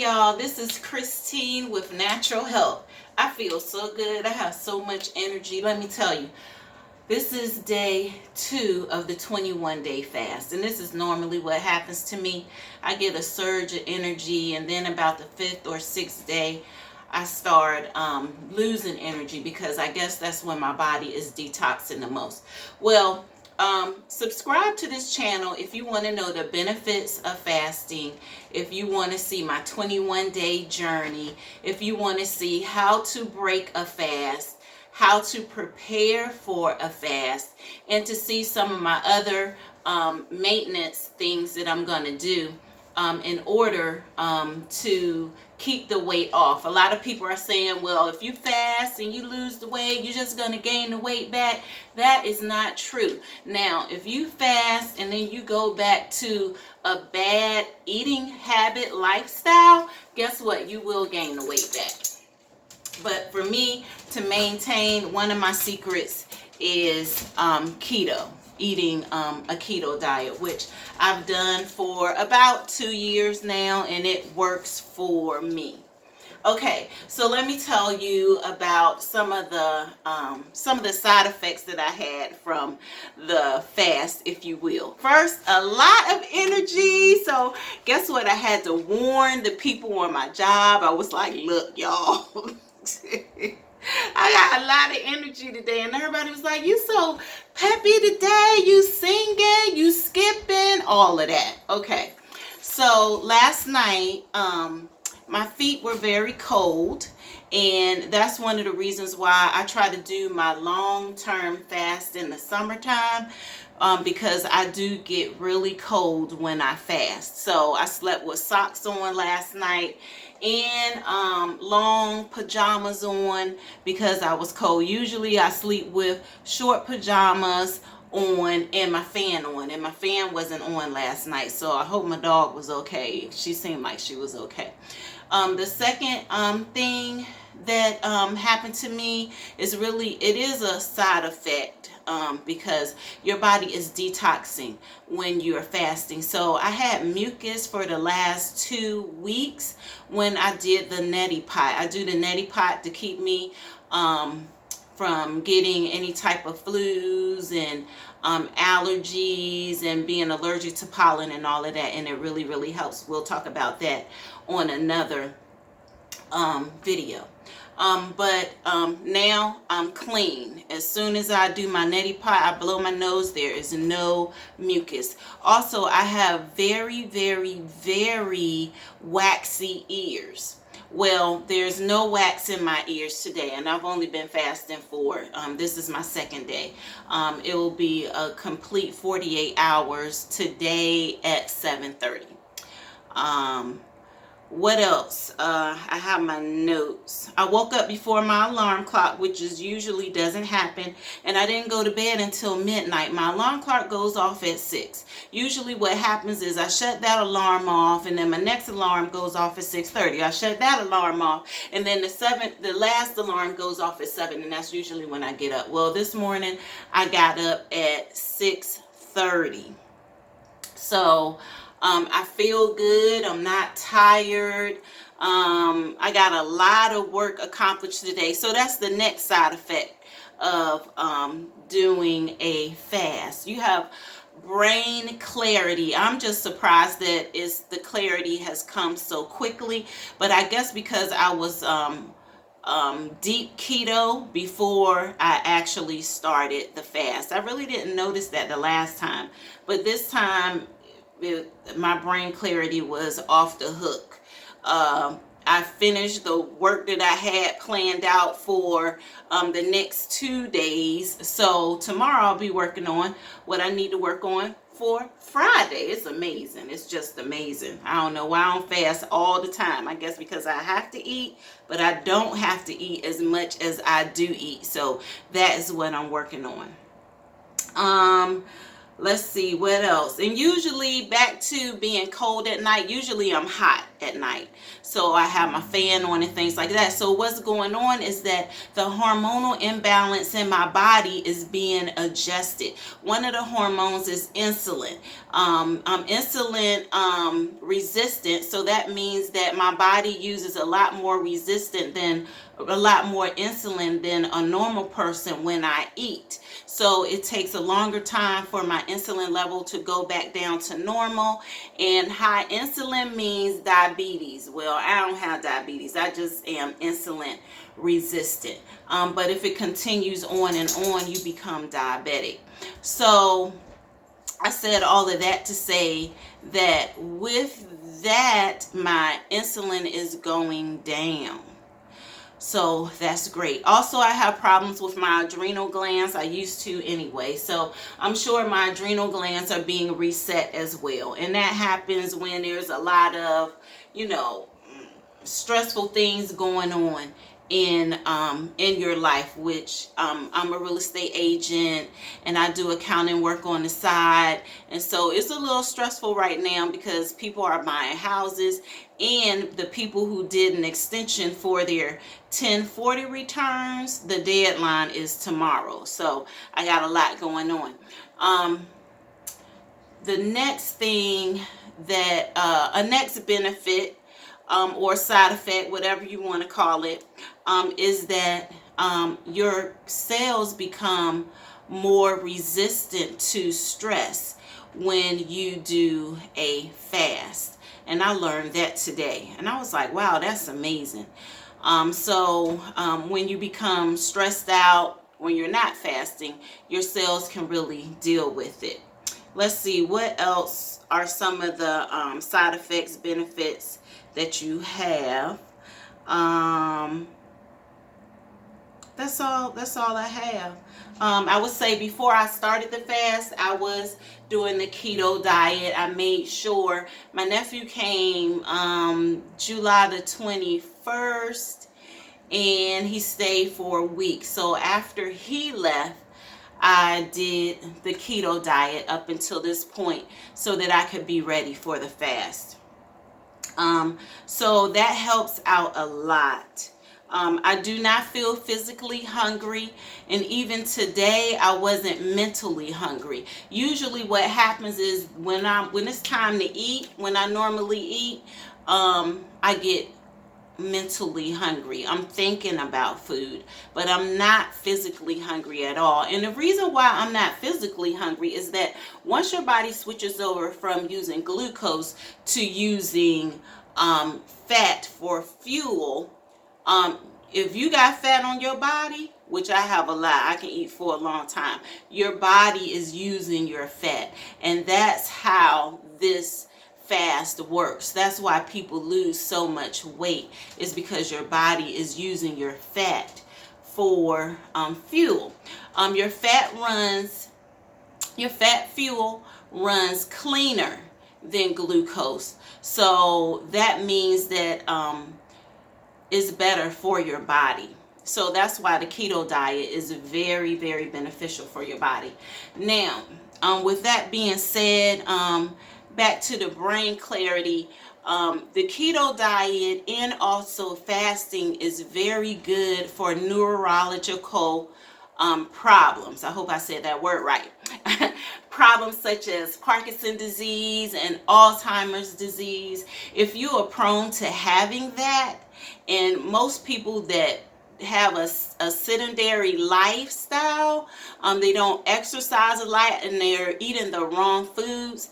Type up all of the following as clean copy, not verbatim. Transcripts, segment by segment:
y'all, this is Christine with Natural Health. I feel so good. I have so much energy. Let me tell you, this is day 2 of the 21-day fast, and this is normally what happens to me. I get a surge of energy, and then about the 5th or 6th day, I start losing energy because I guess that's when my body is detoxing the most. Well, subscribe to this channel if you want to know the benefits of fasting, if you want to see my 21-day journey, if you want to see how to break a fast, how to prepare for a fast, and to see some of my other maintenance things that I'm going to do in order to keep the weight off. A lot of people are saying, well, if you fast and you lose the weight, you're just going to gain the weight back. That is not true. Now, if you fast and then you go back to a bad eating habit lifestyle, guess what? You will gain the weight back. But for me to maintain, one of my secrets is keto. Eating a keto diet, which I've done for about 2 years now, and it works for me. Okay, so let me tell you about some of the side effects that I had from the fast, if you will. First, a lot of energy. So guess what? I had to warn the people on my job. I was like, look, y'all. I got a lot of energy today, and everybody was like, you so peppy today, you singing, you skipping, all of that. Okay, so last night my feet were very cold, and that's one of the reasons why I try to do my long-term fast in the summertime, because I do get really cold when I fast. So I slept with socks on last night and long pajamas on because I was cold. Usually I sleep with short pajamas on and my fan on, and my fan wasn't on last night, so I hope my dog was okay. She seemed like she was okay. The second thing that happened to me is it is a side effect because your body is detoxing when you're fasting. So I had mucus for the last 2 weeks when I did the neti pot. I do the neti pot to keep me from getting any type of flus and allergies and being allergic to pollen and all of that, and it really helps. We'll talk about that on another video. But now I'm clean. As soon as I do my neti pot, I blow my nose, there is no mucus. Also, I have very waxy ears. Well, there's no wax in my ears today, and I've only been fasting for, this is my 2nd day. It will be a complete 48 hours today at 7:30. What else? I have my notes. I woke up before my alarm clock, which usually doesn't happen, and I didn't go to bed until midnight. My alarm clock goes off at 6. Usually what happens is I shut that alarm off, and then my next alarm goes off at 6:30. I shut that alarm off, and then the last alarm goes off at 7, and that's usually when I get up. Well, this morning I got up at 6:30. So I feel good. I'm not tired. I got a lot of work accomplished today. So that's the next side effect of doing a fast. You have brain clarity. I'm just surprised that the clarity has come so quickly. But I guess because I was deep keto before I actually started the fast. I really didn't notice that the last time. But this time, my brain clarity was off the hook. I finished the work that I had planned out for the next 2 days. So tomorrow I'll be working on what I need to work on for Friday. It's amazing. It's just amazing. I don't know why I don't fast all the time. I guess because I have to eat, but I don't have to eat as much as I do eat. So that is what I'm working on. Let's see what else. And usually, back to being cold at night, usually I'm hot. at night. So I have my fan on and things like that. So what's going on is that the hormonal imbalance in my body is being adjusted. One of the hormones is insulin. I'm insulin resistant, so that means that my body uses a lot more insulin than a normal person when I eat. So it takes a longer time for my insulin level to go back down to normal. And high insulin means diabetes. Well, I don't have diabetes. I just am insulin resistant. But if it continues on and on, you become diabetic. So I said all of that to say that with that, my insulin is going down. So that's great. Also, I have problems with my adrenal glands. I used to anyway. So I'm sure my adrenal glands are being reset as well. And that happens when there's a lot of, stressful things going on in your life, which I'm a real estate agent and I do accounting work on the side, and so it's a little stressful right now because people are buying houses, and the people who did an extension for their 1040 returns, the deadline is tomorrow. So I got a lot going on. The next thing that a next benefit or side effect, whatever you want to call it, is that your cells become more resistant to stress when you do a fast. And I learned that today. And I was like, wow, that's amazing. So when you become stressed out, when you're not fasting, your cells can really deal with it. Let's see, what else are some of the side effects, benefits that you have. That's all I have. I would say before I started the fast, I was doing the keto diet. I made sure my nephew came July the 21st, and he stayed for a week. So after he left, I did the keto diet up until this point so that I could be ready for the fast. So that helps out a lot. I do not feel physically hungry, and even today I wasn't mentally hungry. Usually what happens is when it's time to eat, when I normally eat, I get mentally hungry. I'm thinking about food, but I'm not physically hungry at all. And the reason why I'm not physically hungry is that once your body switches over from using glucose to using fat for fuel, if you got fat on your body, which I have a lot, I can eat for a long time, your body is using your fat. And that's how this fast works. That's why people lose so much weight, is because your body is using your fat for fuel. Your fat fuel runs cleaner than glucose. So that means that is better for your body. So that's why the keto diet is very, very beneficial for your body. Now, with that being said, back to the brain clarity, the keto diet and also fasting is very good for neurological problems. I hope I said that word right. Problems such as Parkinson's disease and Alzheimer's disease. If you are prone to having that, and most people that have a sedentary lifestyle, they don't exercise a lot, and they're eating the wrong foods,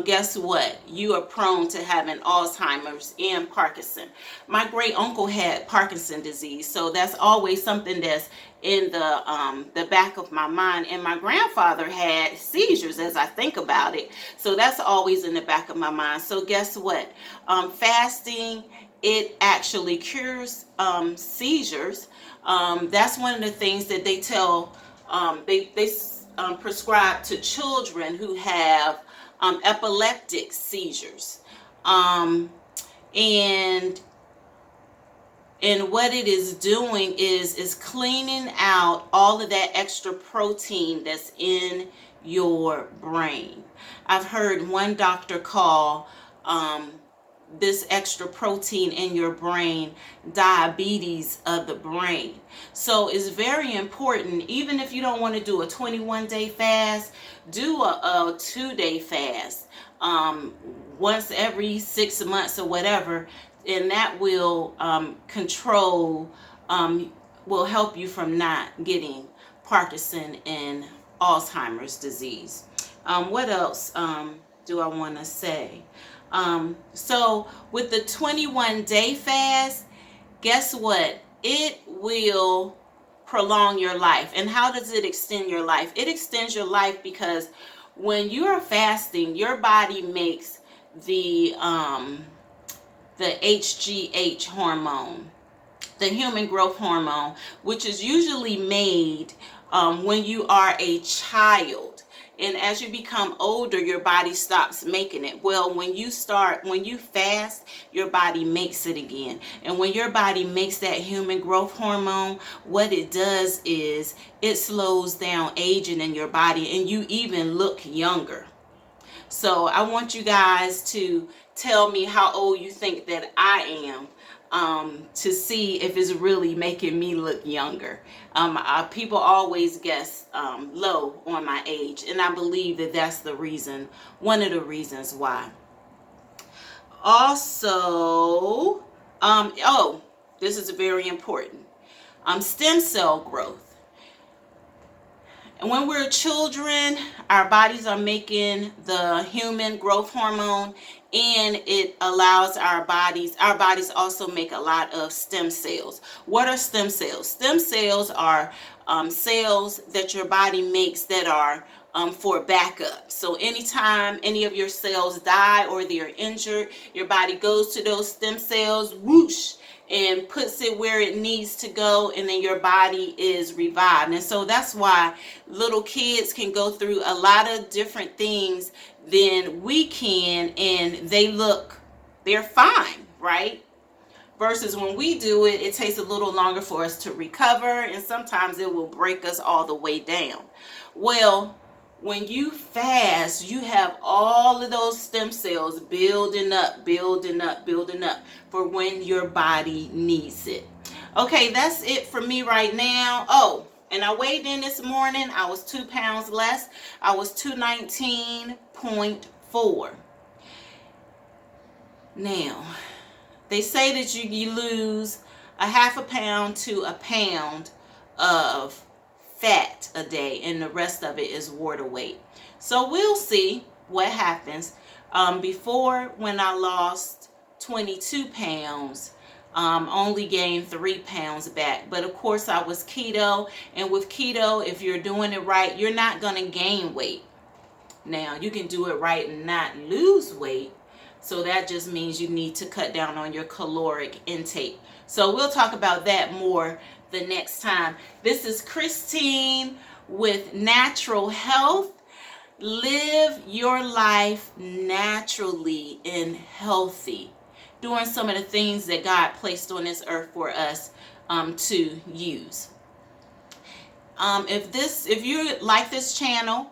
guess what? You are prone to having Alzheimer's and Parkinson. My great uncle had Parkinson's disease, so that's always something that's in the back of my mind. And my grandfather had seizures, as I think about it, so that's always in the back of my mind. So guess what? Fasting, it actually cures seizures. That's one of the things that they tell, they prescribe to children who have epileptic seizures. And what it is doing is cleaning out all of that extra protein that's in your brain. I've heard one doctor call this extra protein in your brain, diabetes of the brain. So it's very important, even if you don't want to do a 21-day fast, do a 2-day fast once every 6 months or whatever, and that will control, will help you from not getting Parkinson and Alzheimer's disease. What else do I want to say? So with the 21-day fast, guess what? It will prolong your life. And how does it extend your life? It extends your life because when you're fasting, your body makes the HGH hormone, the human growth hormone, which is usually made when you are a child. And as you become older, your body stops making it. Well, when you fast, your body makes it again. And when your body makes that human growth hormone, what it does is it slows down aging in your body, and you even look younger. So I want you guys to tell me how old you think that I am, to see if it's really making me look younger. People always guess low on my age, and I believe that that's the reason, one of the reasons why. Also, this is very important. Stem cell growth. And when we're children, our bodies are making the human growth hormone, and it allows our bodies also make a lot of stem cells. What are stem cells? Stem cells are cells that your body makes that are for backup. So anytime any of your cells die or they're injured, your body goes to those stem cells, whoosh, and puts it where it needs to go, and then your body is revived. And so that's why little kids can go through a lot of different things than we can, and they're fine, right? Versus when we do it, it takes a little longer for us to recover, and sometimes it will break us all the way down. Well, when you fast, you have all of those stem cells building up for when your body needs it. Okay, that's it for me right now. Oh, and I weighed in this morning. I was 2 pounds less. I was 219.4. Now, they say that you lose a half a pound to a pound of fat a day, and the rest of it is water weight. So we'll see what happens. Before, when I lost 22 pounds, only gained 3 pounds back. But of course I was keto, and with keto, if you're doing it right, you're not going to gain weight. Now, you can do it right and not lose weight. So that just means you need to cut down on your caloric intake. So we'll talk about that more the next time. This is Christine with Natural Health. Live your life naturally and healthy, doing some of the things that God placed on this earth for us to use. If you like this channel,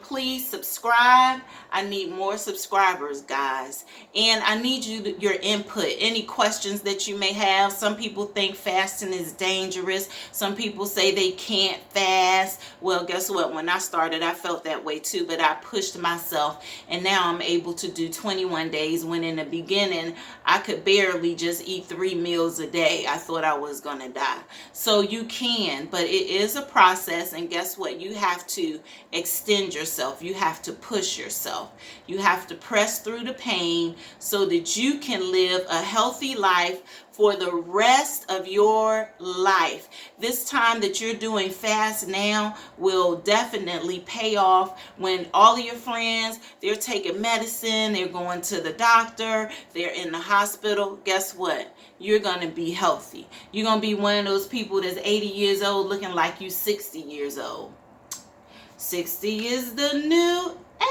please subscribe. I need more subscribers, guys, and I need your input. Any questions that you may have. Some people think fasting is dangerous. Some people say they can't fast. Well, guess what? When I started, I felt that way too, but I pushed myself, and now I'm able to do 21 days when in the beginning I could barely just eat 3 meals a day. I thought I was gonna die. So you can, but it is a process, and guess what? You have to extend yourself. You have to push yourself. You have to press through the pain so that you can live a healthy life for the rest of your life. This time that you're doing fast now will definitely pay off when all of your friends, they're taking medicine, they're going to the doctor, they're in the hospital. Guess what? You're going to be healthy. You're going to be one of those people that's 80 years old looking like you 60 years old. 60 is the new 80.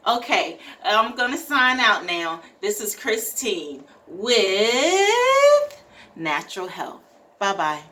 Okay, I'm going to sign out now. This is Christine with Natural Health. Bye-bye.